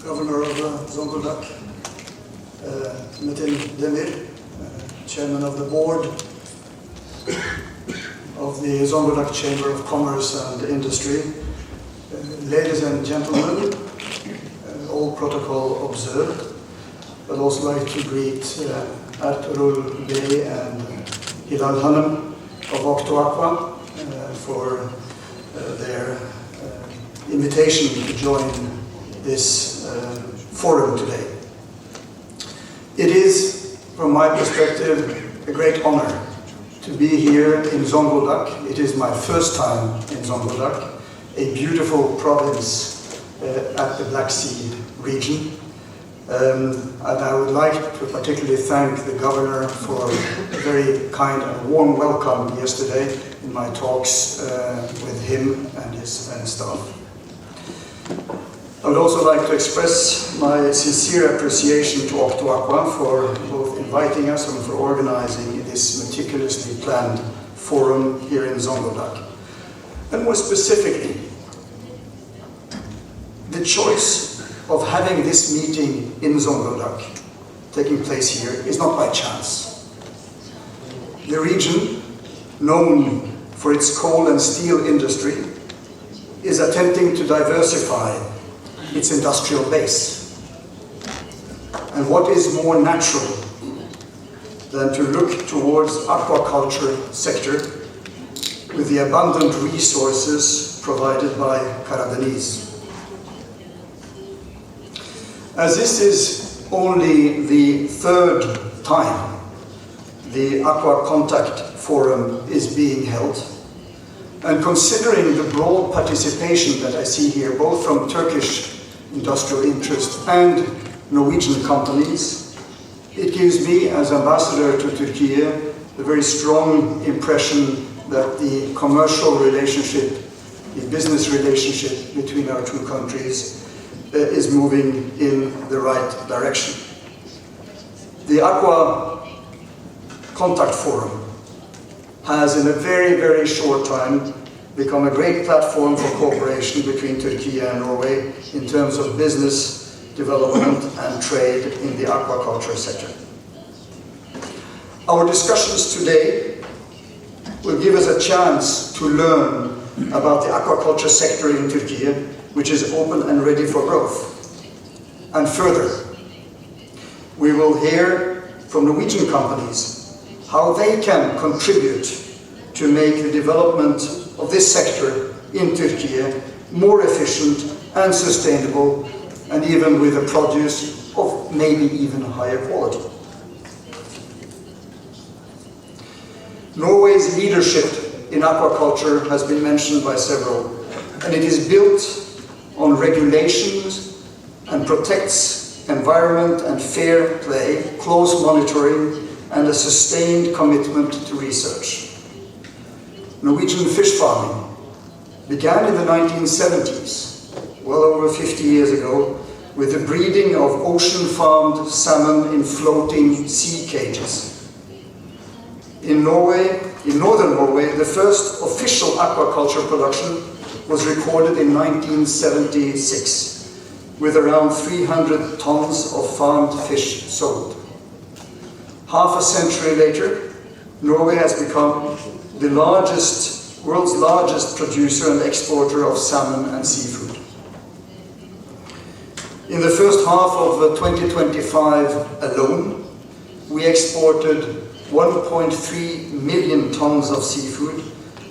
Governor of Zonguldak, Metin Demir, Chairman of the Board of the Zonguldak'ta Chamber of Commerce and Industry, ladies and gentlemen, all protocol observed. I'd also like to greet Ertuğrul Bey and Hilal Hanım of Aqua for their invitation to join this forum today. It is, from my perspective, a great honor to be here in Zonguldak. It is my first time in Zonguldak, a beautiful province at the Black Sea region. And I would like to particularly thank the Governor for a very kind and warm welcome yesterday in my talks with him and his staff. I would also like to express my sincere appreciation to Aqua for both inviting us and for organizing this meticulously planned forum here in Zonguldak. And more specifically, the choice of having this meeting in Zonguldak taking place here is not by chance. The region, known for its coal and steel industry, is attempting to diversify its industrial base. And what is more natural than to look towards aquaculture sector with the abundant resources provided by Karadeniz. As this is only the third time the Kontak Forum is being held, and considering the broad participation that I see here, both from Turkish industrial interest and Norwegian companies, it gives me, as ambassador to Turkey, a very strong impression that the commercial relationship, the business relationship between our two countries is moving in the right direction. The Kontak Forum has in a very, very short time become a great platform for cooperation between Turkey and Norway in terms of business development and trade in the aquaculture sector. Our discussions today will give us a chance to learn about the aquaculture sector in Turkey, which is open and ready for growth. And further, we will hear from Norwegian companies how they can contribute to make the development of this sector in Turkey more efficient and sustainable, and even with a produce of maybe even higher quality. Norway's leadership in aquaculture has been mentioned by several, and it is built on regulations and protects environment and fair play, close monitoring, and a sustained commitment to research. Norwegian fish farming began in the 1970s, well over 50 years ago, with the breeding of ocean-farmed salmon in floating sea cages. In northern Norway, the first official aquaculture production was recorded in 1976, with around 300 tons of farmed fish sold. Half a century later, Norway has become the world's largest producer and exporter of salmon and seafood. In the first half of 2025 alone, we exported 1.3 million tons of seafood,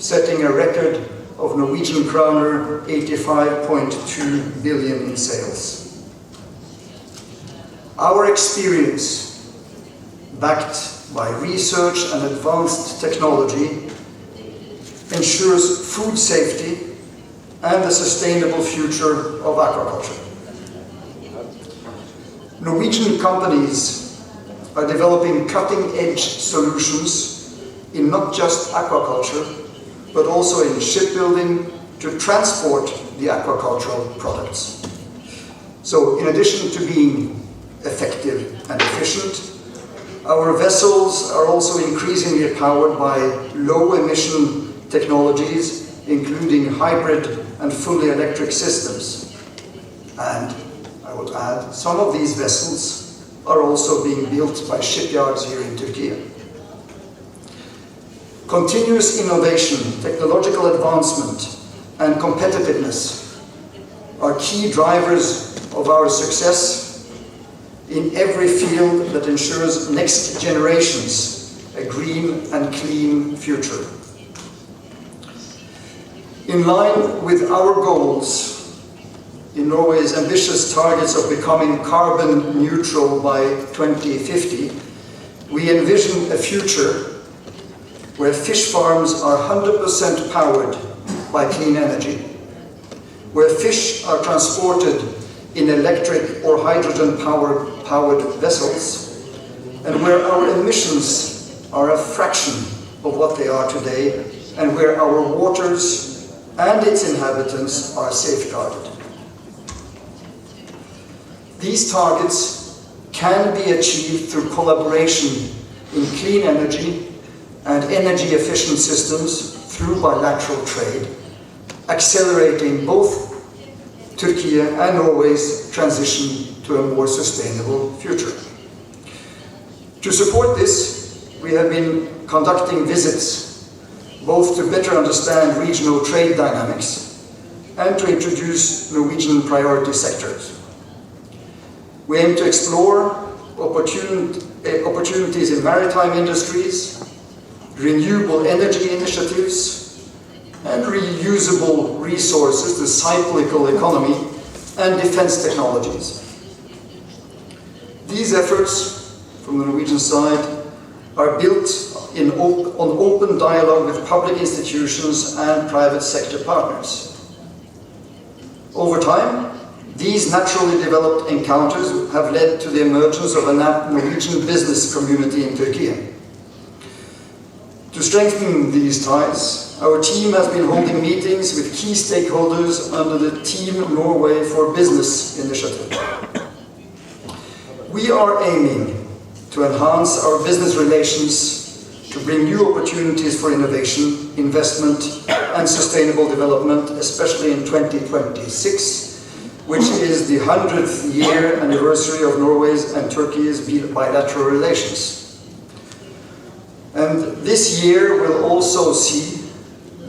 setting a record of Norwegian kroner 85.2 billion in sales. Our experience, backed by research and advanced technology, ensures food safety and the sustainable future of aquaculture. Norwegian companies are developing cutting-edge solutions in not just aquaculture, but also in shipbuilding to transport the aquacultural products. So in addition to being effective and efficient, our vessels are also increasingly powered by low-emission technologies, including hybrid and fully electric systems. And I would add, some of these vessels are also being built by shipyards here in Turkey. Continuous innovation, technological advancement, and competitiveness are key drivers of our success in every field that ensures next generations a green and clean future. In line with our goals, in Norway's ambitious targets of becoming carbon neutral by 2050, we envision a future where fish farms are 100% powered by clean energy, where fish are transported in electric or hydrogen-powered vessels, and where our emissions are a fraction of what they are today, and where our waters and its inhabitants are safeguarded. These targets can be achieved through collaboration in clean energy and energy-efficient systems through bilateral trade, accelerating both Turkey and Norway's transition to a more sustainable future. To support this, we have been conducting visits, both to better understand regional trade dynamics and to introduce Norwegian priority sectors. We aim to explore opportunities in maritime industries, renewable energy initiatives, and reusable resources, the cyclical economy, and defense technologies. These efforts, from the Norwegian side, are built on open dialogue with public institutions and private sector partners. Over time, these naturally developed encounters have led to the emergence of a Norwegian business community in Turkey. To strengthen these ties, our team has been holding meetings with key stakeholders under the Team Norway for Business initiative. We are aiming to enhance our business relations to bring new opportunities for innovation, investment, and sustainable development, especially in 2026, which is the 100th year anniversary of Norway's and Turkey's bilateral relations. And this year will also see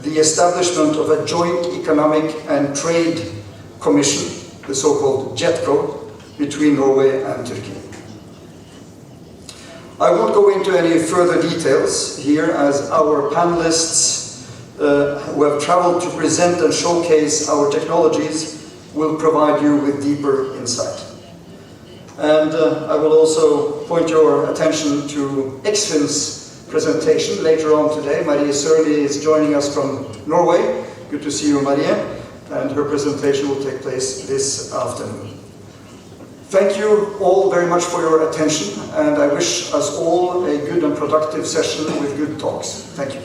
the establishment of a joint economic and trade commission, the so-called JETCO, between Norway and Turkey. I won't go into any further details here, as our panelists who have traveled to present and showcase our technologies will provide you with deeper insight. And I will also point your attention to Eksfin's presentation later on today. Marie Sørli is joining us from Norway. Good to see you, Marie. And her presentation will take place this afternoon. Thank you all very much for your attention, and I wish us all a good and productive session with good talks. Thank you.